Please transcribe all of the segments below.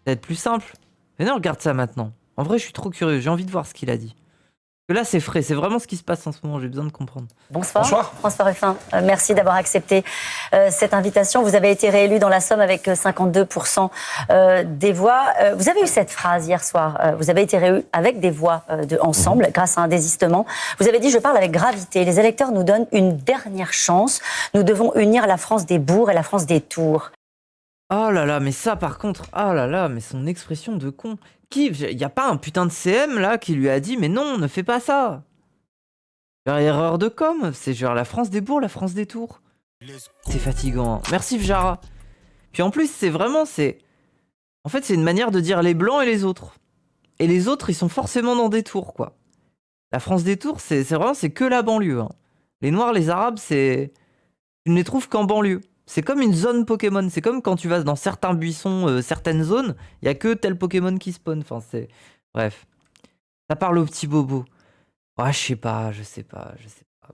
va être plus simple. Mais non, regarde ça maintenant. En vrai, je suis trop curieux. J'ai envie de voir ce qu'il a dit. Que là, c'est frais. C'est vraiment ce qui se passe en ce moment. J'ai besoin de comprendre. Bonsoir. Bonsoir. François Ruffin, merci d'avoir accepté cette invitation. Vous avez été réélu dans la Somme avec 52% des voix. Vous avez eu cette phrase hier soir. Vous avez été réélu avec des voix de Ensemble grâce à un désistement. Vous avez dit: je parle avec gravité. Les électeurs nous donnent une dernière chance. Nous devons unir la France des bourgs et la France des tours. Oh là là, mais ça par contre, oh là là, mais son expression de con. Il y a pas un putain de CM là qui lui a dit mais non, ne fais pas ça. Genre, erreur de com, c'est genre la France des bourgs, la France des tours. C'est fatigant. Merci Vjara. Puis en plus, en fait, c'est une manière de dire les blancs et les autres. Et les autres, ils sont forcément dans des tours, quoi. La France des tours, c'est vraiment, c'est que la banlieue. Hein. Les noirs, les arabes, tu ne les trouves qu'en banlieue. C'est comme une zone Pokémon. C'est comme quand tu vas dans certains buissons, certaines zones, il y a que tel Pokémon qui spawn. Enfin, bref. Ça parle au petit bobo. Ah, je sais pas.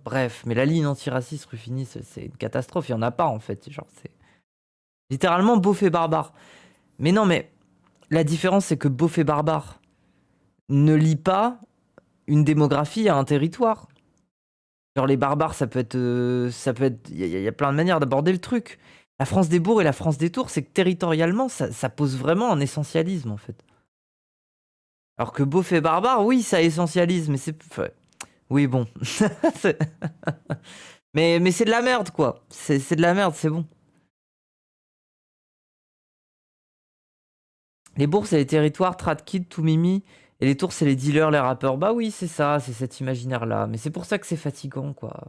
Bref, mais la ligne antiraciste Ruffini, c'est une catastrophe. Il n'y en a pas, en fait. Genre, c'est littéralement beauf et barbare. Mais non, mais la différence, c'est que beauf et barbare ne lie pas une démographie à un territoire. Genre, les barbares, ça peut être... Il y a plein de manières d'aborder le truc. La France des bourgs et la France des tours, c'est que territorialement, ça pose vraiment un essentialisme, en fait. Alors que beauf et barbare, oui, ça essentialise, mais c'est... Enfin, oui, bon. mais c'est de la merde, quoi. C'est de la merde, c'est bon. Les bourgs, c'est les territoires, Tradkid, tout mimi. Et les tours, c'est les dealers, les rappeurs. Bah oui, c'est ça, c'est cet imaginaire-là. Mais c'est pour ça que c'est fatigant, quoi.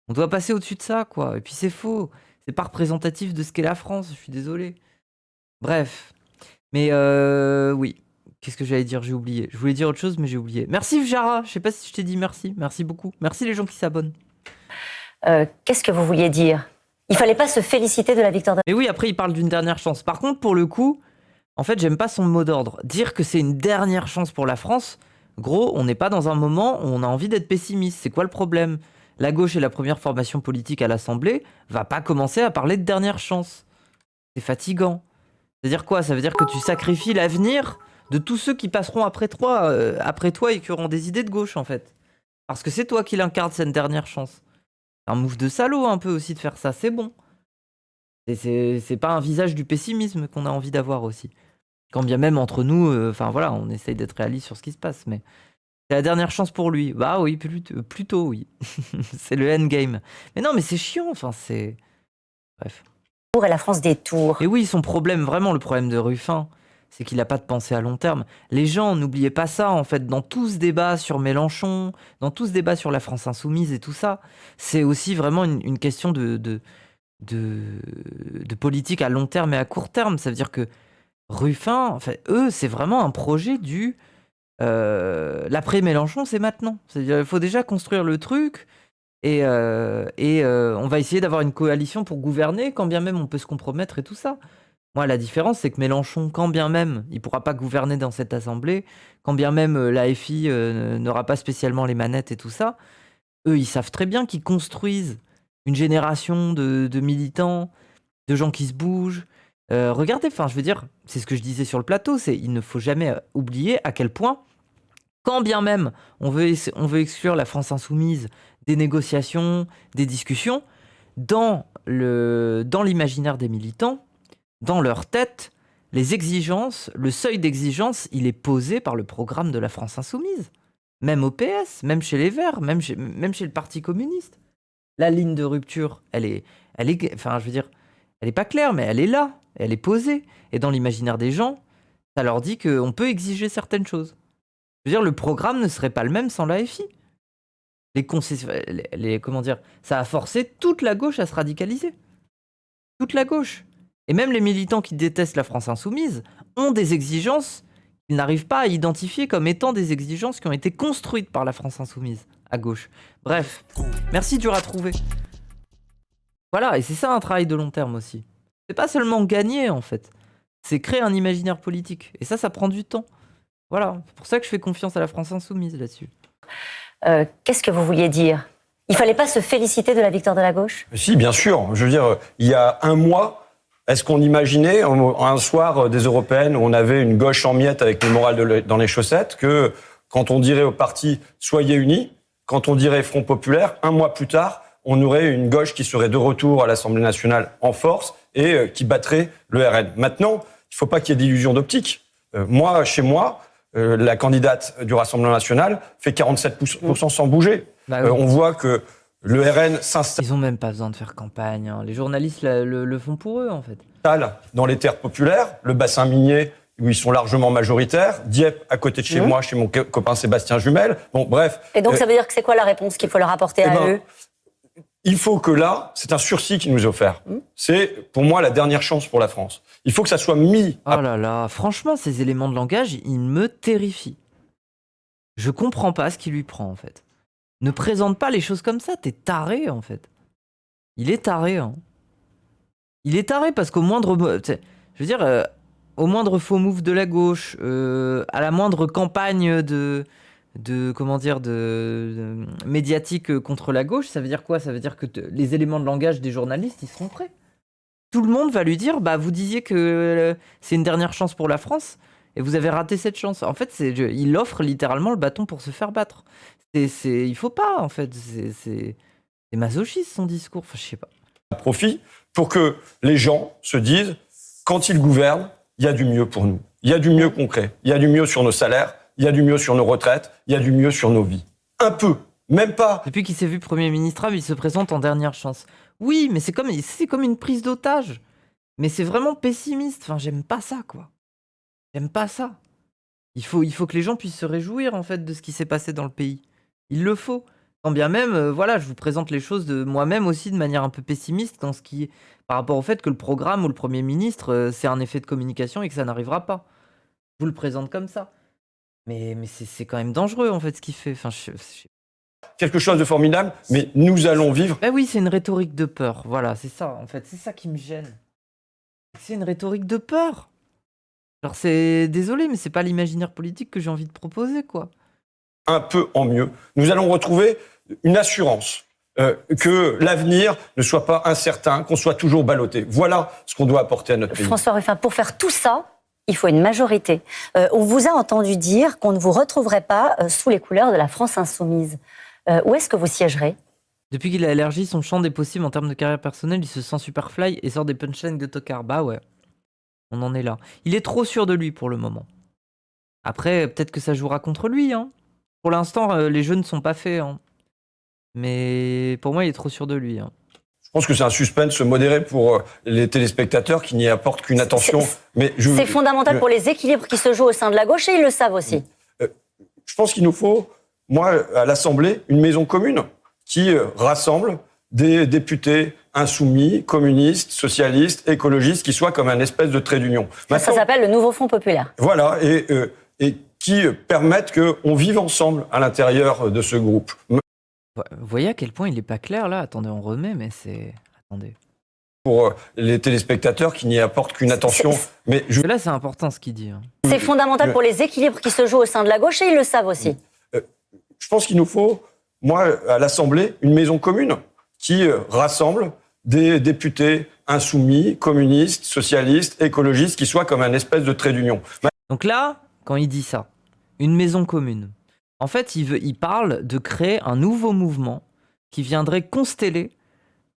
On doit passer au-dessus de ça, quoi. Et puis c'est faux. C'est pas représentatif de ce qu'est la France, je suis désolé. Bref. Mais oui. Qu'est-ce que j'allais dire? J'ai oublié. Je voulais dire autre chose, mais j'ai oublié. Merci Vjara. Je sais pas si je t'ai dit merci. Merci beaucoup. Merci les gens qui s'abonnent. Qu'est-ce que vous vouliez dire? Il fallait pas se féliciter de la victoire de... Mais oui, après, il parle d'une dernière chance. Par contre, pour le coup, en fait, j'aime pas son mot d'ordre. Dire que c'est une dernière chance pour la France, gros, on n'est pas dans un moment où on a envie d'être pessimiste. C'est quoi le problème? La gauche est la première formation politique à l'Assemblée, va pas commencer à parler de dernière chance. C'est fatigant. C'est-à-dire quoi? Ça veut dire que tu sacrifies l'avenir de tous ceux qui passeront après toi et qui auront des idées de gauche, en fait. Parce que c'est toi qui l'incarne cette dernière chance. Un move de salaud, un peu aussi, de faire ça. C'est bon. C'est pas un visage du pessimisme qu'on a envie d'avoir aussi. Quand bien même entre nous, enfin voilà, on essaye d'être réaliste sur ce qui se passe, mais c'est la dernière chance pour lui. Bah oui, plutôt oui. C'est le endgame. Mais non, mais c'est chiant, enfin c'est... Bref. Et la France des tours. Et oui, son problème, vraiment le problème de Ruffin, c'est qu'il n'a pas de pensée à long terme. Les gens, n'oubliez pas ça, en fait, dans tout ce débat sur Mélenchon, dans tout ce débat sur la France insoumise et tout ça, c'est aussi vraiment une question de politique à long terme et à court terme. Ça veut dire que Ruffin, en fait, eux, c'est vraiment un projet du... l'après-Mélenchon, c'est maintenant. C'est-à-dire, il faut déjà construire le truc et on va essayer d'avoir une coalition pour gouverner, quand bien même on peut se compromettre et tout ça. Moi, la différence, c'est que Mélenchon, quand bien même il pourra pas gouverner dans cette assemblée, quand bien même l'AFI n'aura pas spécialement les manettes et tout ça, eux, ils savent très bien qu'ils construisent une génération de militants, de gens qui se bougent. Regardez, enfin, je veux dire, c'est ce que je disais sur le plateau, c'est il ne faut jamais oublier à quel point, quand bien même on veut exclure la France insoumise des négociations, des discussions, dans l'imaginaire des militants, dans leur tête, les exigences, le seuil d'exigence, il est posé par le programme de la France insoumise. Même au PS, même chez les Verts, même chez le Parti communiste. La ligne de rupture, enfin, je veux dire, elle est pas claire, mais elle est là, elle est posée. Et dans l'imaginaire des gens, ça leur dit qu'on peut exiger certaines choses. Je veux dire, le programme ne serait pas le même sans l'AFI. Comment dire, ça a forcé toute la gauche à se radicaliser. Toute la gauche. Et même les militants qui détestent la France insoumise ont des exigences qu'ils n'arrivent pas à identifier comme étant des exigences qui ont été construites par la France insoumise, à gauche. Bref, merci, dur à trouver. Voilà, et c'est ça un travail de long terme aussi. C'est pas seulement gagner, en fait. C'est créer un imaginaire politique. Et ça prend du temps. Voilà, c'est pour ça que je fais confiance à la France insoumise là-dessus. Qu'est-ce que vous vouliez dire? Il fallait pas se féliciter de la victoire de la gauche? Si, bien sûr. Je veux dire, il y a un mois, Est-ce qu'on imaginait, un soir des européennes où on avait une gauche en miettes avec le moral dans les chaussettes, que quand on dirait au parti « Soyez unis », quand on dirait Front Populaire, un mois plus tard, on aurait une gauche qui serait de retour à l'Assemblée nationale en force et qui battrait le RN. Maintenant, il ne faut pas qu'il y ait d'illusion d'optique. Moi, chez moi, la candidate du Rassemblement national fait 47% sans bouger. Bah oui. On voit que le RN s'installe Ils ont même pas besoin de faire campagne, hein. Les journalistes le font pour eux, en fait. dans les terres populaires, le bassin minier où ils sont largement majoritaires, Dieppe à côté de chez moi, chez mon copain Sébastien Jumel. Bon, bref. Et donc, ça veut dire que c'est quoi la réponse qu'il faut leur apporter à eux? Il faut que là, c'est un sursis qui nous est offert. C'est, pour moi, la dernière chance pour la France. Il faut que ça soit mis Oh là là, franchement, ces éléments de langage, ils me terrifient. Je comprends pas ce qui lui prend, en fait. Ne présente pas les choses comme ça, t'es taré, en fait. Il est taré, hein. Il est taré parce qu'au moindre... Je veux dire, au moindre faux move de la gauche, à la moindre campagne médiatique contre la gauche, ça veut dire quoi? Ça veut dire que les éléments de langage des journalistes, ils seront prêts. Tout le monde va lui dire, bah vous disiez que c'est une dernière chance pour la France et vous avez raté cette chance. En fait, il offre littéralement le bâton pour se faire battre. Il faut pas, en fait. C'est masochiste son discours. Enfin, je sais pas. profit pour que les gens se disent, quand ils gouvernent, il y a du mieux pour nous. Il y a du mieux concret. Il y a du mieux sur nos salaires. Il y a du mieux sur nos retraites. Il y a du mieux sur nos vies. Un peu. Même pas. Depuis qu'il s'est vu Premier ministre, il se présente en dernière chance. Oui, mais c'est comme une prise d'otage. Mais c'est vraiment pessimiste. Enfin, j'aime pas ça, quoi. J'aime pas ça. Il faut que les gens puissent se réjouir, en fait, de ce qui s'est passé dans le pays. Il le faut. Quand bien même, voilà, je vous présente les choses de moi-même aussi de manière un peu pessimiste par rapport au fait que le programme ou le Premier ministre, c'est un effet de communication et que ça n'arrivera pas. Je vous le présente comme ça. Mais c'est quand même dangereux, en fait, ce qu'il fait. Enfin, Quelque chose de formidable, mais nous allons vivre. Ben oui, c'est une rhétorique de peur. Voilà, c'est ça, en fait. C'est ça qui me gêne. C'est une rhétorique de peur. Alors, désolé, mais c'est pas l'imaginaire politique que j'ai envie de proposer, quoi. Un peu en mieux. Nous allons retrouver une assurance que l'avenir ne soit pas incertain, qu'on soit toujours ballotté. Voilà ce qu'on doit apporter à notre pays. François Ruffin, pour faire tout ça, il faut une majorité. On vous a entendu dire qu'on ne vous retrouverait pas sous les couleurs de la France insoumise. Où est-ce que vous siégerez? Depuis qu'il a élargi son champ des possibles en termes de carrière personnelle, il se sent super fly et sort des punchlines de tocard. Bah ouais, on en est là. Il est trop sûr de lui pour le moment. Après, peut-être que ça jouera contre lui, hein. Pour l'instant, les jeux ne sont pas faits, hein. Mais pour moi, il est trop sûr de lui, hein. Je pense que c'est un suspense modéré pour les téléspectateurs qui n'y apportent qu'une attention. C'est fondamental pour les équilibres qui se jouent au sein de la gauche et ils le savent aussi. Je pense qu'il nous faut, à l'Assemblée, une maison commune qui rassemble des députés insoumis, communistes, socialistes, écologistes, qui soient comme un espèce de trait d'union. Ça s'appelle le nouveau Front populaire. Voilà, et qui permettent qu'on vive ensemble à l'intérieur de ce groupe. Vous voyez à quel point il est pas clair, là? Attendez, on remet, mais c'est... Attendez. Pour les téléspectateurs qui n'y apportent qu'une attention. Là, c'est important ce qu'il dit, hein. C'est fondamental pour les équilibres qui se jouent au sein de la gauche et ils le savent aussi. Je pense qu'il nous faut, à l'Assemblée, une maison commune qui rassemble des députés insoumis, communistes, socialistes, écologistes, qui soient comme un espèce de trait d'union. Donc là, quand il dit ça, une maison commune, en fait, il parle de créer un nouveau mouvement qui viendrait consteller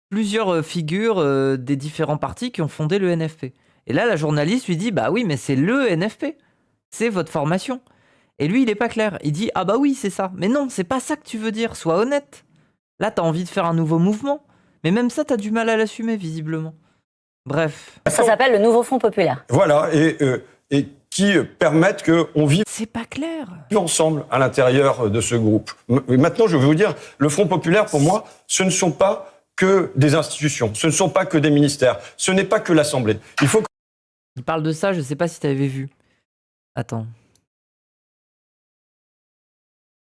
plusieurs figures des différents partis qui ont fondé le NFP. Et là, la journaliste lui dit, bah oui, mais c'est le NFP, c'est votre formation. Et lui, il est pas clair. Il dit, ah bah oui, c'est ça. Mais non, c'est pas ça que tu veux dire, sois honnête. Là, t'as envie de faire un nouveau mouvement. Mais même ça, t'as du mal à l'assumer, visiblement. Bref. Ça s'appelle le nouveau Front populaire. Voilà, et qui permettent qu'on vive... C'est pas clair. Ensemble à l'intérieur de ce groupe. Maintenant, je vais vous dire, le Front populaire, pour moi, ce ne sont pas que des institutions, ce ne sont pas que des ministères, ce n'est pas que l'Assemblée. Il parle de ça, je sais pas si t'avais vu. Attends.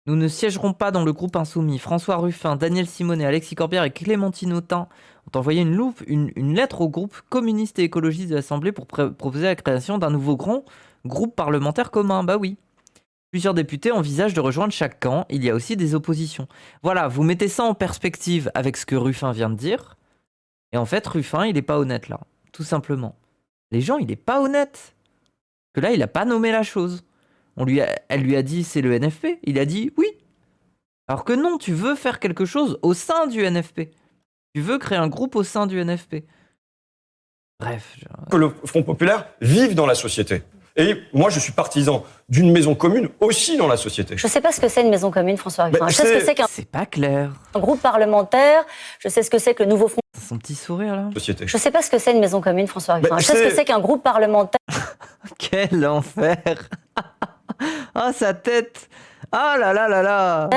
Nous ne siégerons pas dans le groupe insoumis. François Ruffin, Daniel Simonet, Alexis Corbière et Clémentine Autain ont envoyé une lettre au groupe communiste et écologiste de l'Assemblée pour proposer la création d'un nouveau grand groupe parlementaire commun. Bah oui. Plusieurs députés envisagent de rejoindre chaque camp. Il y a aussi des oppositions. Voilà, vous mettez ça en perspective avec ce que Ruffin vient de dire. Et en fait, Ruffin, il est pas honnête là. tout simplement. Les gens, il est pas honnête. Que là, il a pas nommé la chose. Elle lui a dit c'est le NFP. Il a dit oui. Alors que non, tu veux faire quelque chose au sein du NFP. Tu veux créer un groupe au sein du NFP. Bref. Que le Front populaire vive dans la société. Et moi, je suis partisan d'une maison commune aussi dans la société. Je ne sais pas ce que c'est une maison commune, François Ruffin. Je sais ce que c'est qu'un C'est pas clair. groupe parlementaire. Je sais ce que c'est que le nouveau Front. Son petit sourire là. Société. Je ne sais pas ce que c'est une maison commune, François Ruffin. Je sais ce que c'est qu'un groupe parlementaire. Quel enfer. Ah, sa tête. Ah là là là là.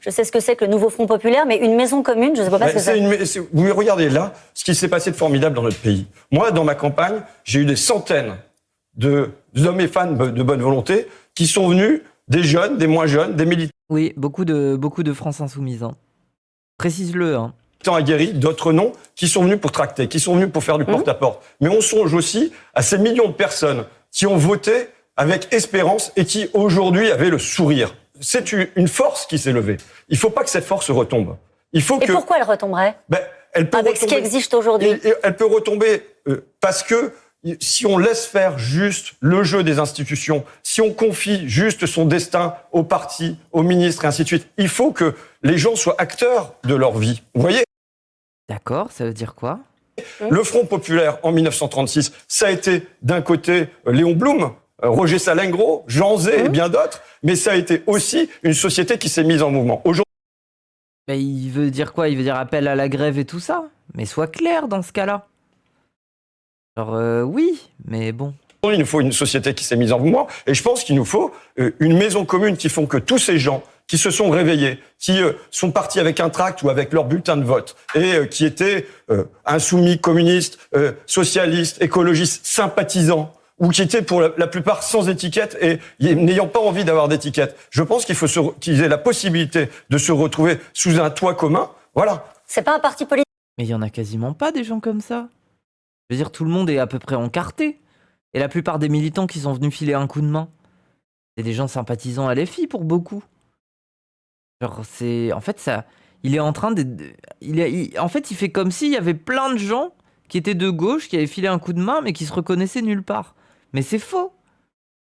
Je sais ce que c'est que le nouveau Front populaire, mais une maison commune, je ne sais pas ce que c'est. Vous regardez là ce qui s'est passé de formidable dans notre pays. Moi, dans ma campagne, j'ai eu des centaines d'hommes et femmes de bonne volonté qui sont venus, des jeunes, des moins jeunes, des militants Oui, beaucoup de France Insoumise. Hein. Précise-le. Hein. aguerris, d'autres non, qui sont venus pour tracter, qui sont venus pour faire du porte-à-porte. Mais on songe aussi à ces millions de personnes qui ont voté avec espérance et qui, aujourd'hui, avaient le sourire. C'est une force qui s'est levée. Il ne faut pas que cette force retombe. Et pourquoi elle retomberait elle peut avec retomber, ce qui existe aujourd'hui? Elle peut retomber parce que si on laisse faire juste le jeu des institutions, si on confie juste son destin aux partis, aux ministres et ainsi de suite, il faut que les gens soient acteurs de leur vie. Vous voyez? D'accord, ça veut dire quoi? Le Front populaire, en 1936, ça a été d'un côté Léon Blum, Roger Salengro, Jean Zay et bien d'autres, mais ça a été aussi une société qui s'est mise en mouvement. Aujourd'hui, Il veut dire quoi? Il veut dire appel à la grève et tout ça? Mais sois clair dans ce cas-là. Oui, mais bon. il nous faut une société qui s'est mise en mouvement, et je pense qu'il nous faut une maison commune qui font que tous ces gens qui se sont réveillés, qui sont partis avec un tract ou avec leur bulletin de vote, et qui étaient insoumis, communistes, socialistes, écologistes, sympathisants, ou qui étaient pour la plupart sans étiquette et n'ayant pas envie d'avoir d'étiquette. Je pense qu'il faut qu'ils aient la possibilité de se retrouver sous un toit commun. Voilà. C'est pas un parti politique. Mais il y en a quasiment pas des gens comme ça. Je veux dire, tout le monde est à peu près encarté. Et la plupart des militants qui sont venus filer un coup de main, c'est des gens sympathisants à LFI pour beaucoup. Genre, c'est... En fait, ça... Il est en train de... En fait, il fait comme s'il y avait plein de gens qui étaient de gauche, qui avaient filé un coup de main, mais qui se reconnaissaient nulle part. Mais c'est faux.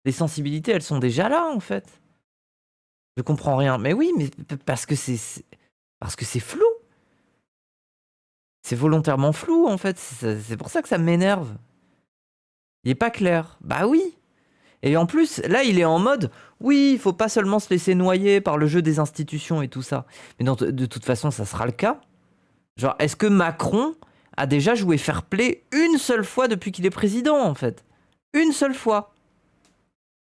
Les sensibilités, elles sont déjà là, en fait. Je comprends rien. Mais oui, mais parce que c'est flou. C'est volontairement flou, en fait. C'est pour ça que ça m'énerve. Il est pas clair. Bah oui. Et en plus, là, il est en mode, oui, il faut pas seulement se laisser noyer par le jeu des institutions et tout ça. Mais de toute façon, ça sera le cas. Genre, est-ce que Macron a déjà joué fair play une seule fois depuis qu'il est président, en fait? Une seule fois.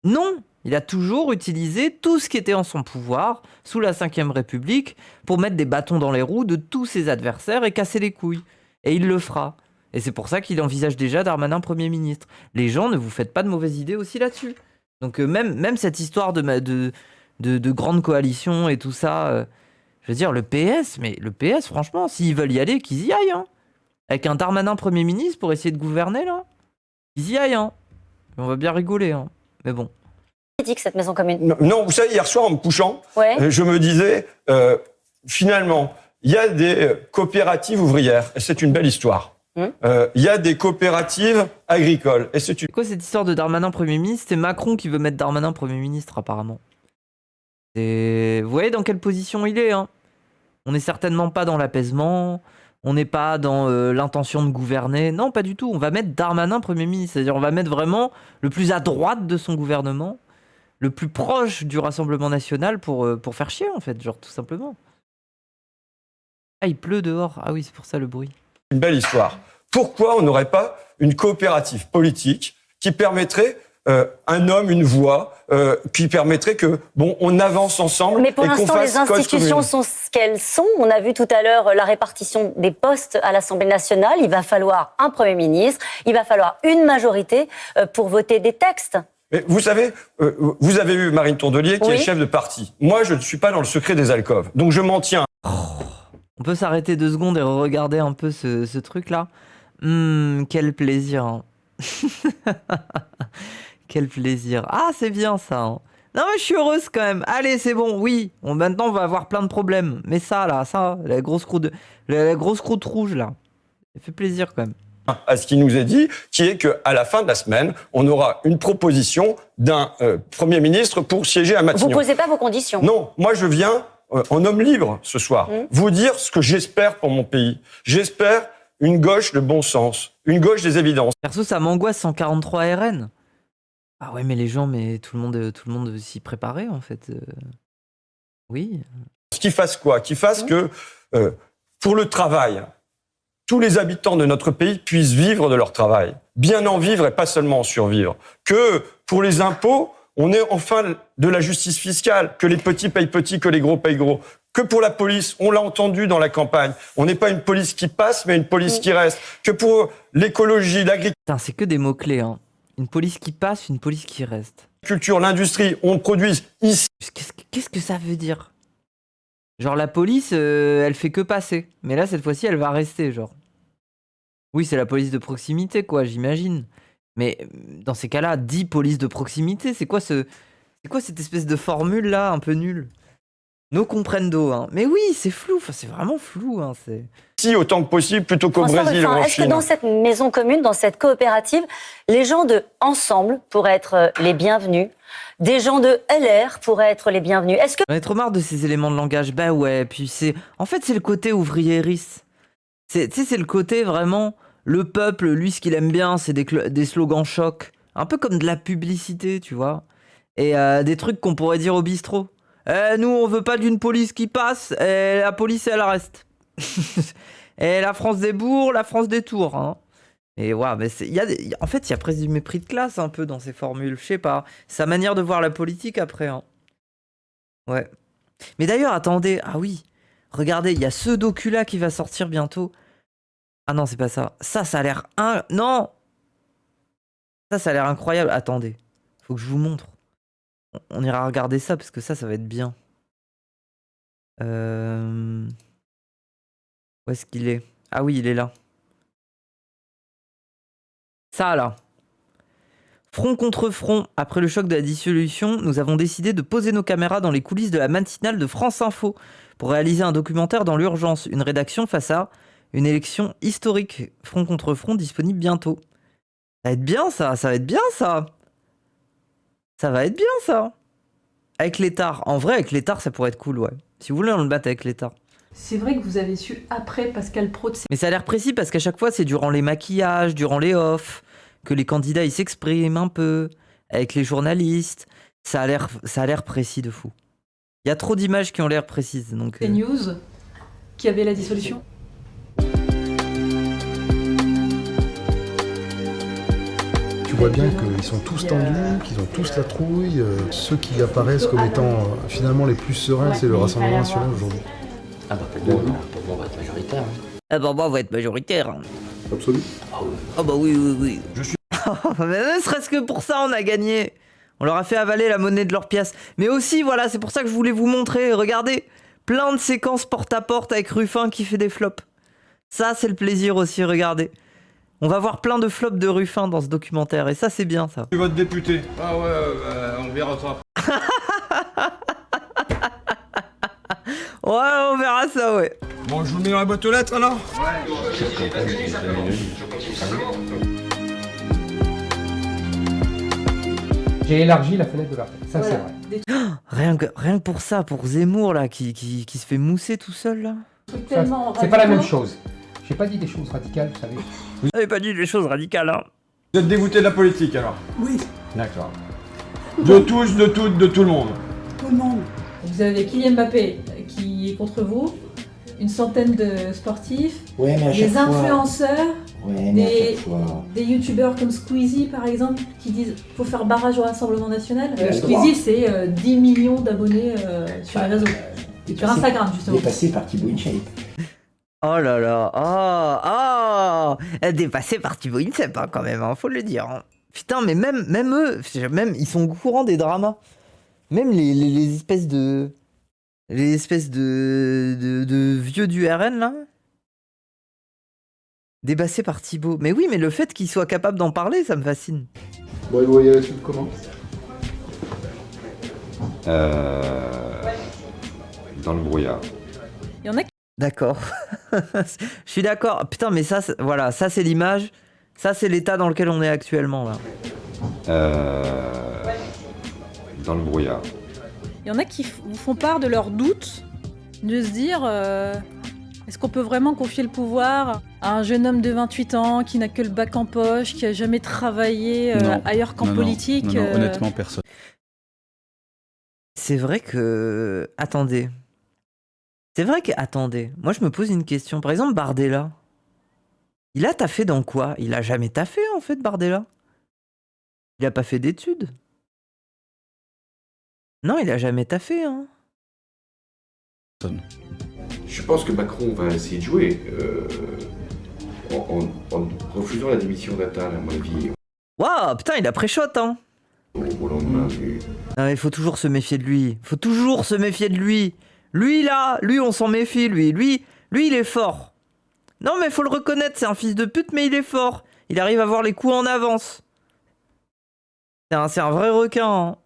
Non, il a toujours utilisé tout ce qui était en son pouvoir, sous la Ve République, pour mettre des bâtons dans les roues de tous ses adversaires et casser les couilles. Et il le fera. Et c'est pour ça qu'il envisage déjà Darmanin Premier ministre. Les gens, ne vous faites pas de mauvaises idées aussi là-dessus. Donc même cette histoire de grande coalition et tout ça, je veux dire, le PS, franchement, s'ils veulent y aller, qu'ils y aillent. Hein. Avec un Darmanin Premier ministre pour essayer de gouverner, là, qu'ils y aillent. Hein. On va bien rigoler, hein. Mais bon. Cette maison commune. Non, vous savez, hier soir, en me couchant, je me disais, finalement, il y a des coopératives ouvrières, et c'est une belle histoire. Il y a des coopératives agricoles, et c'est une... C'est quoi cette histoire de Darmanin Premier ministre? C'est Macron qui veut mettre Darmanin Premier ministre, apparemment. Vous voyez dans quelle position il est, hein? On n'est certainement pas dans l'apaisement, on n'est pas dans l'intention de gouverner. Non, pas du tout. On va mettre Darmanin Premier ministre, c'est-à-dire on va mettre vraiment le plus à droite de son gouvernement, le plus proche du Rassemblement National pour faire chier, en fait, genre tout simplement. Ah, il pleut dehors. Ah oui, c'est pour ça le bruit. Une belle histoire. Pourquoi on n'aurait pas une coopérative politique qui permettrait un homme, une voix, qui permettrait que, on avance ensemble. Mais pour et qu'on l'instant, fasse les institutions commune. sont ce qu'elles sont. On a vu tout à l'heure la répartition des postes à l'Assemblée nationale. Il va falloir un Premier ministre, il va falloir une majorité pour voter des textes. Mais vous savez, vous avez eu Marine Tourdelier qui est chef de parti. Moi, je ne suis pas dans le secret des alcôves. Donc je m'en tiens. On peut s'arrêter 2 secondes et regarder un peu ce truc-là. Quel plaisir. Hein. Quel plaisir. Ah, c'est bien ça. Hein. Non, mais je suis heureuse quand même. Allez, c'est bon, oui. Maintenant, on va avoir plein de problèmes. Mais ça, la grosse croûte rouge, là, ça fait plaisir quand même. à ce qui nous est dit, qui est qu'à la fin de la semaine, on aura une proposition d'un Premier ministre pour siéger à Matignon. Vous posez pas vos conditions? Non, moi je viens en homme libre ce soir, vous dire ce que j'espère pour mon pays. J'espère une gauche de bon sens, une gauche des évidences. Perso, ça m'angoisse 143 RN. Ah ouais, mais les gens, mais tout le monde s'y préparait en fait. Oui. Qu'il fasse quoi? Qu'il fasse que pour le travail, tous les habitants de notre pays puissent vivre de leur travail, bien en vivre et pas seulement en survivre. Que pour les impôts, on ait enfin de la justice fiscale, que les petits payent petits, que les gros payent gros. Que pour la police, on l'a entendu dans la campagne, on n'est pas une police qui passe, mais une police qui reste. Que pour l'écologie, l'agriculture... C'est que des mots-clés, hein. Une police qui passe, une police qui reste. L'industrie, on produise ici. Qu'est-ce que ça veut dire? Genre la police, elle fait que passer. Mais là, cette fois-ci, elle va rester, genre. Oui, c'est la police de proximité, quoi, j'imagine. Mais dans ces cas-là, dit police de proximité, c'est quoi cette espèce de formule-là, un peu nulle? No comprendo, hein. Mais oui, c'est flou, enfin, c'est vraiment flou, hein. Si autant que possible, plutôt qu'au Brésil ou en Chine. Est-ce que dans cette maison commune, dans cette coopérative, les gens de Ensemble pourraient être les bienvenus, des gens de LR pourraient être les bienvenus? Est-ce que... J'en ai trop marre de ces éléments de langage. Bah ouais, puis en fait, c'est le côté ouvriériste. C'est le côté vraiment... Le peuple, lui, ce qu'il aime bien, c'est des slogans chocs. Un peu comme de la publicité, tu vois. Et des trucs qu'on pourrait dire au bistrot. Nous, on veut pas d'une police qui passe, et la police, elle reste. Et la France des bourgs, la France des tours. Hein. Et ouais, mais en fait, il y a presque du mépris de classe un peu dans ces formules. Je sais pas. Sa manière de voir la politique après. Hein. Ouais. Mais d'ailleurs, attendez. Ah oui. Regardez, il y a ce docu-là qui va sortir bientôt. Ah non, c'est pas ça. Ça a l'air... Non. Ça a l'air incroyable. Attendez. Faut que je vous montre. On ira regarder ça parce que ça va être bien. Où est-ce qu'il est? Ah oui, il est là. Ça là. Front contre front, après le choc de la dissolution, nous avons décidé de poser nos caméras dans les coulisses de la matinale de France Info pour réaliser un documentaire dans l'urgence. Une rédaction face à une élection historique. Front contre front disponible bientôt. Ça va être bien ça, ça va être bien ça. Ça va être bien ça. Avec l'étard. En vrai, avec l'étard, ça pourrait être cool, ouais. Si vous voulez, on le batte avec l'étard. C'est vrai que vous avez su après Pascal Praud. Mais ça a l'air précis parce qu'à chaque fois, c'est durant les maquillages, durant les off, que les candidats ils s'expriment un peu, avec les journalistes. Ça a l'air précis de fou. Il y a trop d'images qui ont l'air précises. Donc, C'est News qui avait la dissolution. Tu vois bien qu'ils sont tous tendus, qu'ils ont tous la trouille. Ceux qui apparaissent comme étant finalement les plus sereins, c'est le Rassemblement national aujourd'hui. Ah bah pour moi, on va être majoritaire. Hein. Ah bah on va être majoritaire. Hein. Absolu. Ah bah oui. Je suis... Mais ne serait-ce que pour ça, on a gagné. On leur a fait avaler la monnaie de leur pièce. Mais aussi, voilà, c'est pour ça que je voulais vous montrer. Regardez, plein de séquences porte-à-porte avec Ruffin qui fait des flops. Ça, c'est le plaisir aussi, regardez. On va voir plein de flops de Ruffin dans ce documentaire. Et ça, c'est bien, ça. Votre député. Ah ouais, on verra ça. Ouais, on verra ça, ouais. Bon, je vous mets dans la boîte aux lettres, alors? J'ai élargi la fenêtre de la fenêtre, ça voilà. C'est vrai. Rien que pour ça, pour Zemmour, là, qui se fait mousser tout seul, là. C'est pas la même chose. J'ai pas dit des choses radicales, vous savez. Vous n'avez pas dit des choses radicales, hein. Vous êtes dégoûté de la politique, alors? Oui, D'accord. De tous, de toutes, de tout le monde. tout le monde. Vous avez Kylian Mbappé qui est contre vous, une centaine de sportifs, Ouais, mais à chaque des fois. influenceurs, Ouais, mais à chaque fois. des youtubeurs comme Squeezie par exemple, qui disent faut faire barrage au Rassemblement National. Ouais, Squeezie, c'est 10 millions d'abonnés sur les réseaux. Sur Instagram, justement. Dépassé par Thibaut InShape. Oh là là, dépassé par Thibaut InShape, hein, quand même, hein, faut le dire. Hein. Putain, mais même eux, ils sont au courant des dramas. Même les espèces de... Les espèces de vieux du RN, là. Dépassé par Thibaut. Mais oui, mais le fait qu'il soit capable d'en parler, ça me fascine. Bon, vous voyez la suite comment? Dans le brouillard. Il y en a qui... D'accord. Je suis d'accord. Putain, mais ça, voilà, ça c'est l'image. Ça c'est l'état dans lequel on est actuellement là. Dans le brouillard. Il y en a qui vous font part de leurs doutes, de se dire est-ce qu'on peut vraiment confier le pouvoir à un jeune homme de 28 ans qui n'a que le bac en poche, qui a jamais travaillé ailleurs qu'en politique Non, honnêtement, personne. C'est vrai que. Attendez. Attendez. Moi, je me pose une question. Par exemple, Bardella. Il a taffé dans quoi? Il a jamais taffé, en fait, Bardella. Il a pas fait d'études. Non, il a jamais taffé, hein. Je pense que Macron va essayer de jouer en refusant la démission d'Attal, à mon avis, Waouh, putain, il a pré-shot, hein. au lendemain du... Non, mais il faut toujours se méfier de lui. Faut toujours se méfier de lui. Lui, là, lui, on s'en méfie, lui. Lui, il est fort. Non, mais faut le reconnaître, c'est un fils de pute, mais il est fort. Il arrive à voir les coups en avance. C'est un vrai requin, hein.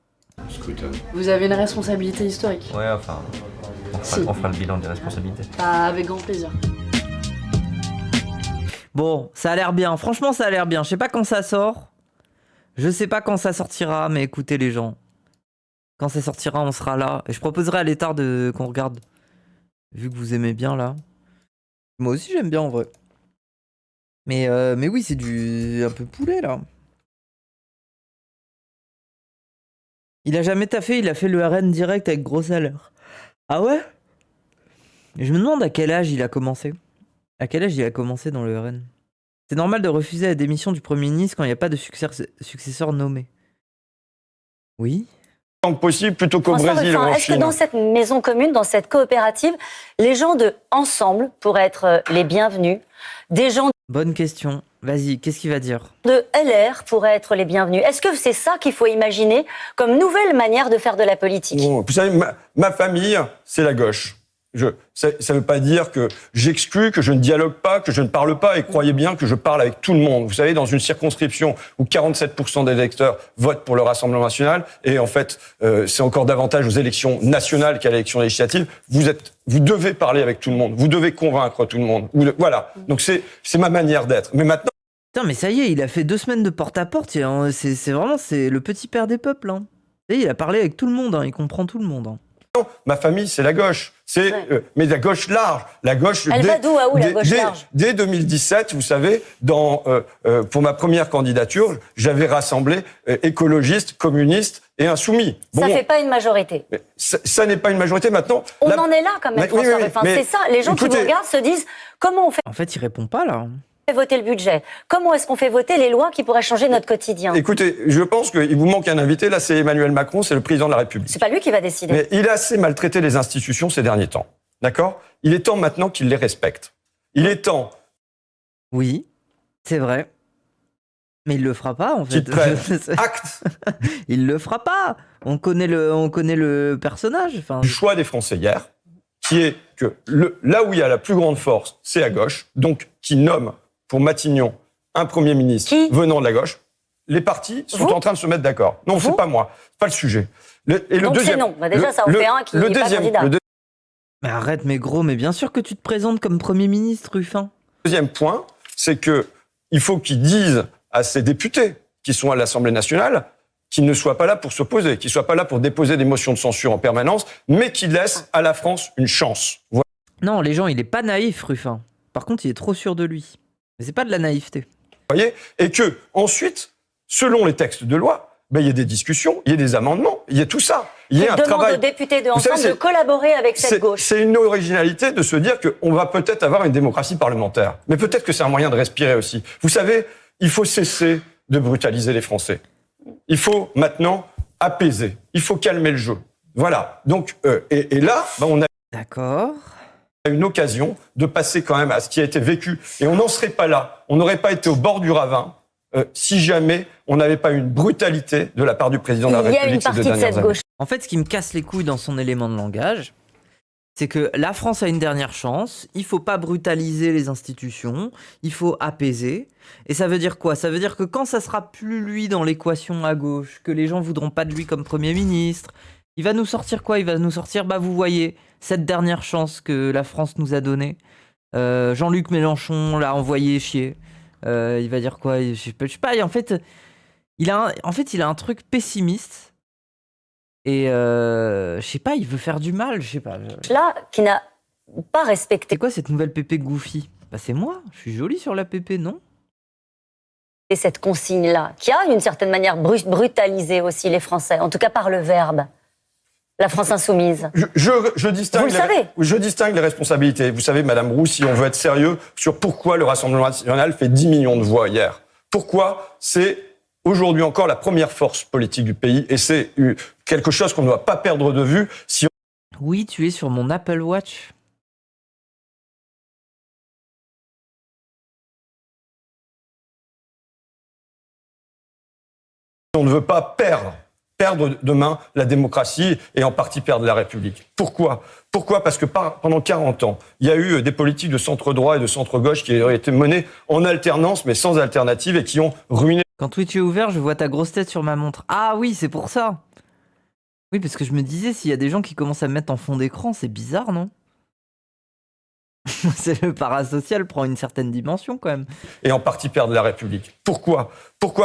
scrutin. Vous avez une responsabilité historique. Ouais, enfin, on fera le bilan des responsabilités. Bah, avec grand plaisir. Bon, ça a l'air bien. Franchement, ça a l'air bien. Je sais pas quand ça sort. Je sais pas quand ça sortira, mais écoutez les gens. Quand ça sortira, on sera là. Et je proposerai à l'étard qu'on regarde. Vu que vous aimez bien, là. Moi aussi, j'aime bien, en vrai. Mais oui, c'est un peu poulet, là. Il a jamais taffé, il a fait le RN direct avec gros salaire. Ah ouais? Je me demande à quel âge il a commencé. À quel âge il a commencé dans le RN? C'est normal de refuser la démission du Premier ministre quand il n'y a pas de successeur nommé. Oui? Tant que possible, plutôt qu'au François Brésil ou Ruffin, en est-ce que Chine. dans cette maison commune, dans cette coopérative, les gens de Ensemble pourraient être les bienvenus, des gens Bonne question. Vas-y, qu'est-ce qu'il va dire? de LR pourraient être les bienvenus? Est-ce que c'est ça qu'il faut imaginer comme nouvelle manière de faire de la politique? Bon, vous savez, ma famille, c'est la gauche. Ça ne veut pas dire que j'exclus, que je ne dialogue pas, que je ne parle pas, et croyez bien que je parle avec tout le monde. Vous savez, dans une circonscription où 47% des électeurs votent pour le Rassemblement national, et en fait, c'est encore davantage aux élections nationales qu'à l'élection législative, vous devez parler avec tout le monde, vous devez convaincre tout le monde. Voilà. Donc c'est ma manière d'être. Mais maintenant... Putain, mais ça y est, il a fait 2 semaines de porte-à-porte. C'est vraiment le petit père des peuples. Hein. Et il a parlé avec tout le monde, hein, il comprend tout le monde. Hein. Non, ma famille, c'est la gauche. Mais la gauche large. La gauche. Elle va d'où à où, la gauche large? Dès 2017, vous savez, pour ma première candidature, j'avais rassemblé écologistes, communistes et insoumis. Bon, ça fait pas une majorité. Ça n'est pas une majorité maintenant. On en est là quand même, François Ruffin. C'est ça. Les gens qui nous regardent se disent comment on fait. En fait, il répond pas là. Voter le budget. Comment est-ce qu'on fait voter les lois qui pourraient changer notre quotidien? Écoutez, je pense qu'il vous manque un invité. Là, c'est Emmanuel Macron, c'est le président de la République. C'est pas lui qui va décider. Mais il a assez maltraité les institutions ces derniers temps. D'accord? Il est temps maintenant qu'il les respecte. Il est temps. Oui, c'est vrai. Mais il le fera pas, en fait. Acte. Il le fera pas. On connaît le personnage. Enfin... Le choix des Français hier, qui est que là où il y a la plus grande force, c'est à gauche. Donc, qui nomme pour Matignon un Premier ministre venant de la gauche. Les partis sont en train de se mettre d'accord. Non, c'est pas moi. C'est pas le sujet. Donc c'est non. Bah déjà, ça en fait un qui n'est pas candidat. Mais arrête, mais gros, mais bien sûr que tu te présentes comme Premier ministre, Ruffin. Deuxième point, c'est que il faut qu'ils disent à ces députés qui sont à l'Assemblée nationale qu'ils ne soient pas là pour s'opposer, qu'ils ne soient pas là pour déposer des motions de censure en permanence, mais qu'ils laissent à la France une chance. Voilà. Non, les gens, il est pas naïf, Ruffin. Par contre, il est trop sûr de lui. Mais c'est pas de la naïveté. Vous voyez? Et que, ensuite, selon les textes de loi, il y a des discussions, il y a des amendements, il y a tout ça. Il y a un travail. Demande aux députés de Ensemble de collaborer avec cette gauche. C'est une originalité de se dire qu'on va peut-être avoir une démocratie parlementaire. Mais peut-être que c'est un moyen de respirer aussi. Vous savez, il faut cesser de brutaliser les Français. Il faut maintenant apaiser. Il faut calmer le jeu. Voilà. Donc, et là, on a... D'accord. Une occasion de passer quand même à ce qui a été vécu. Et on n'en serait pas là. On n'aurait pas été au bord du ravin si jamais on n'avait pas une brutalité de la part du président de la République ces 2 dernières années. En fait, ce qui me casse les couilles dans son élément de langage, c'est que la France a une dernière chance, il faut pas brutaliser les institutions, il faut apaiser. Et ça veut dire quoi? Ça veut dire que quand ça sera plus lui dans l'équation à gauche, que les gens voudront pas de lui comme Premier ministre, Il va nous sortir quoi? Il va nous sortir, bah vous voyez, cette dernière chance que la France nous a donnée. Jean-Luc Mélenchon l'a envoyé chier. Il va dire quoi? Je sais pas. Et en fait, il a un truc pessimiste. Et je sais pas, il veut faire du mal, je sais pas. Là, qui n'a pas respecté. C'est quoi cette nouvelle pépé Goofy? Bah c'est moi, je suis jolie sur la pépé, non? Et cette consigne-là, qui a d'une certaine manière brutalisé aussi les Français, en tout cas par le verbe. La France insoumise. Je distingue Vous le savez. Je distingue les responsabilités. Vous savez, Madame Roux, si on veut être sérieux sur pourquoi le Rassemblement national fait 10 millions de voix hier. Pourquoi c'est aujourd'hui encore la première force politique du pays et c'est quelque chose qu'on ne doit pas perdre de vue. Si Oui, tu es sur mon Apple Watch. on ne veut pas perdre demain la démocratie et en partie perdre la République. Pourquoi ? Parce que pendant 40 ans, il y a eu des politiques de centre-droit et de centre-gauche qui ont été menées en alternance, mais sans alternative, et qui ont ruiné... Quand Twitch est ouvert, je vois ta grosse tête sur ma montre. Ah oui, c'est pour ça. Oui, parce que je me disais, s'il y a des gens qui commencent à me mettre en fond d'écran, c'est bizarre, non ? Le parasocial prend une certaine dimension quand même. Et en partie perdre la République. Pourquoi ?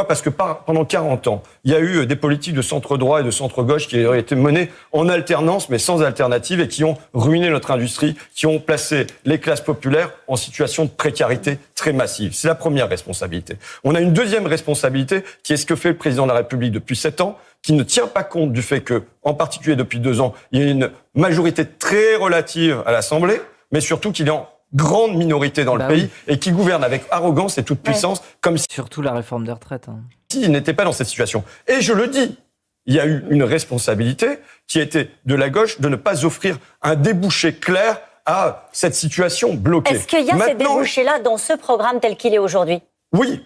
Parce que pendant 40 ans, il y a eu des politiques de centre-droit et de centre-gauche qui ont été menées en alternance, mais sans alternative, et qui ont ruiné notre industrie, qui ont placé les classes populaires en situation de précarité très massive. C'est la première responsabilité. On a une deuxième responsabilité, qui est ce que fait le président de la République depuis 7 ans, qui ne tient pas compte du fait que, en particulier depuis 2 ans, il y a une majorité très relative à l'Assemblée, mais surtout qu'il est en grande minorité dans le pays et qui gouverne avec arrogance et toute puissance, comme si... Surtout la réforme des retraites. S'il n'était pas dans cette situation. Et je le dis, il y a eu une responsabilité qui a été de la gauche de ne pas offrir un débouché clair à cette situation bloquée. Est-ce qu'il y a ces débouchés-là dans ce programme tel qu'il est aujourd'hui ? Oui,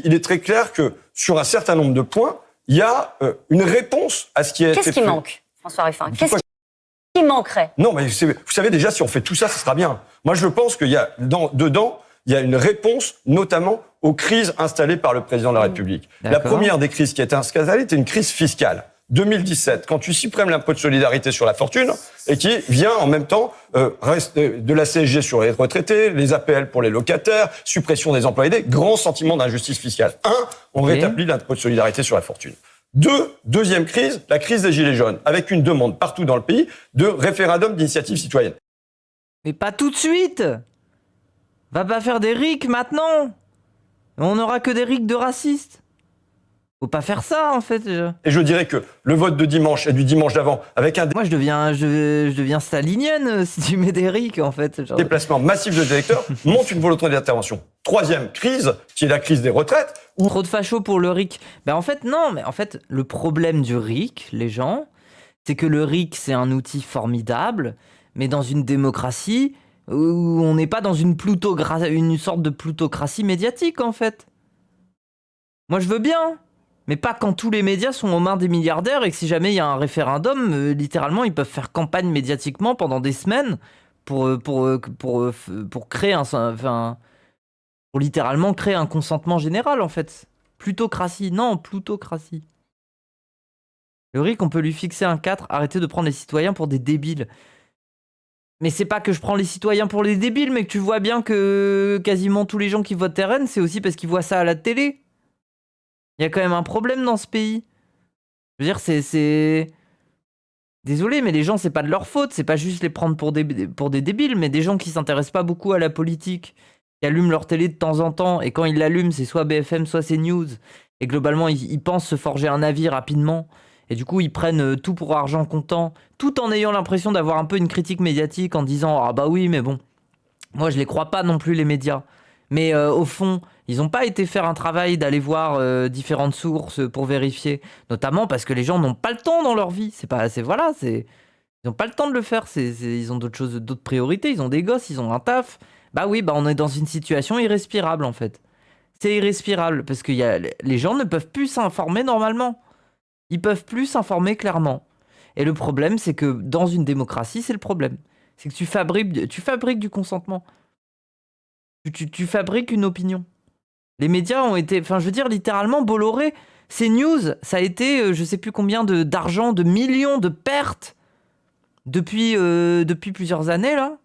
il est très clair que sur un certain nombre de points, il y a une réponse à ce qui a été fait. Qu'est-ce qui manque, François Ruffin ? Qu'est-ce qui manquerait ? Non, mais vous savez déjà, si on fait tout ça, ce sera bien. Moi, je pense qu'il y a dedans, il y a une réponse, notamment aux crises installées par le président de la République. La première des crises qui a été installée était une crise fiscale. 2017, quand tu supprimes l'impôt de solidarité sur la fortune et qui vient en même temps de la CSG sur les retraités, les APL pour les locataires, suppression des emplois aidés, grand sentiment d'injustice fiscale. On rétablit l'impôt de solidarité sur la fortune. Deuxième crise, la crise des Gilets jaunes, avec une demande partout dans le pays de référendum d'initiative citoyenne. Mais pas tout de suite. Va pas faire des RIC maintenant. On n'aura que des RIC de racistes. Faut pas faire ça, en fait. Et je dirais que le vote de dimanche et du dimanche d'avant, avec un... Moi, je deviens stalinienne si tu mets des RIC, en fait. Déplacement massif de électeurs montre une volonté d'intervention. Troisième crise, qui est la crise des retraites. Trop de fachos pour le RIC. Ben en fait, non. Mais en fait, le problème du RIC, les gens, c'est que le RIC, c'est un outil formidable, mais dans une démocratie où on n'est pas dans une sorte de plutocratie médiatique, en fait. Moi, je veux bien. Mais pas quand tous les médias sont aux mains des milliardaires et que si jamais il y a un référendum, littéralement, ils peuvent faire campagne médiatiquement pendant des semaines pour créer pour littéralement créer un consentement général, en fait. Plutocratie. Non, plutocratie. Le RIC, on peut lui fixer un 4, arrêtez de prendre les citoyens pour des débiles. Mais c'est pas que je prends les citoyens pour les débiles, mais que tu vois bien que quasiment tous les gens qui votent RN, c'est aussi parce qu'ils voient ça à la télé. Il y a quand même un problème dans ce pays. Je veux dire, c'est... Désolé, mais les gens, c'est pas de leur faute. C'est pas juste les prendre pour des débiles, mais des gens qui s'intéressent pas beaucoup à la politique, qui allument leur télé de temps en temps, et quand ils l'allument, c'est soit BFM, soit CNews. Et globalement, ils pensent se forger un avis rapidement. Et du coup, ils prennent tout pour argent comptant, tout en ayant l'impression d'avoir un peu une critique médiatique, en disant « Ah bah oui, mais bon, moi je les crois pas non plus, les médias. » Mais au fond, ils n'ont pas été faire un travail d'aller voir différentes sources pour vérifier. Notamment parce que les gens n'ont pas le temps dans leur vie. Ils n'ont pas le temps de le faire. Ils ont d'autres priorités. Ils ont des gosses, ils ont un taf. Bah oui, on est dans une situation irrespirable en fait. C'est irrespirable parce que les gens ne peuvent plus s'informer normalement. Ils peuvent plus s'informer clairement. Et le problème, c'est que dans une démocratie, c'est le problème. C'est que tu fabriques du consentement. Tu fabriques une opinion. Les médias ont été, je veux dire, littéralement, Bolloré, CNews, ça a été, je sais plus combien d'argent, de millions de pertes depuis plusieurs années, là.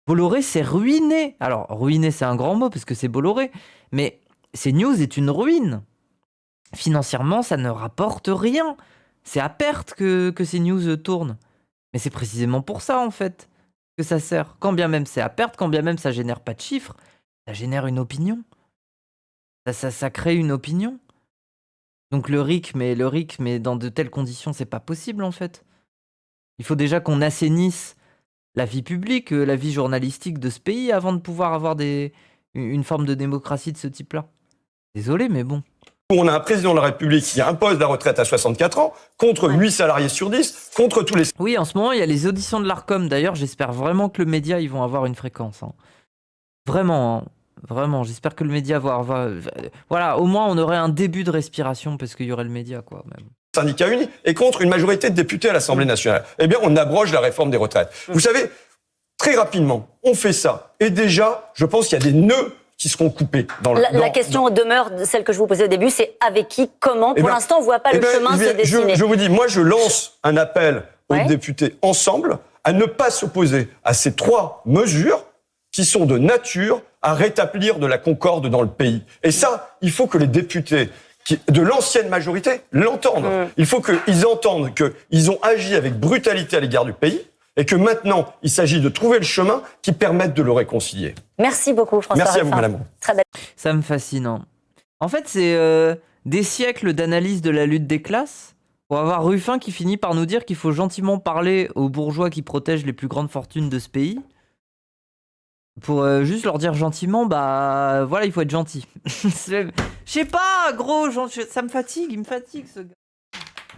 Bolloré s'est ruiné. Alors, ruiné, c'est un grand mot, parce que c'est Bolloré. Mais CNews est une ruine. Financièrement, ça ne rapporte rien. C'est à perte que CNews tourne. Mais c'est précisément pour ça, en fait, que ça sert. Quand bien même c'est à perte, quand bien même ça génère pas de chiffres, ça génère une opinion. Ça crée une opinion. Donc le RIC, mais dans de telles conditions, c'est pas possible, en fait. Il faut déjà qu'on assainisse la vie publique, la vie journalistique de ce pays avant de pouvoir avoir une forme de démocratie de ce type-là. Désolé, mais bon. On a un président de la République qui impose la retraite à 64 ans, contre 8 salariés sur 10, contre tous les... Oui, en ce moment, il y a les auditions de l'Arcom. D'ailleurs, j'espère vraiment que le média, ils vont avoir une fréquence. Hein. Vraiment, j'espère que le média va... Voilà, au moins, on aurait un début de respiration, parce qu'il y aurait le média, quoi, même. Syndicats unis, et contre une majorité de députés à l'Assemblée nationale. Eh bien, on abroge la réforme des retraites. Vous savez, très rapidement, on fait ça. Et déjà, je pense qu'il y a des nœuds qui seront coupés. La question demeure, celle que je vous posais au début, c'est avec qui, comment. Pour l'instant, on ne voit pas le chemin se dessiner. Je vous dis, moi, je lance un appel aux députés ensemble à ne pas s'opposer à ces 3 mesures qui sont de nature à rétablir de la concorde dans le pays. Et ça, il faut que les députés de l'ancienne majorité l'entendent. Il faut qu'ils entendent qu'ils ont agi avec brutalité à l'égard du pays et que maintenant, il s'agit de trouver le chemin qui permette de le réconcilier. Merci beaucoup, François Merci Ruffin. à vous, madame. Très belle. Ça me fascine. Hein. En fait, c'est des siècles d'analyse de la lutte des classes pour avoir Ruffin qui finit par nous dire qu'il faut gentiment parler aux bourgeois qui protègent les plus grandes fortunes de ce pays. Pour juste leur dire gentiment, bah voilà, il faut être gentil. Je sais pas, gros, ça me fatigue, il me fatigue ce gars.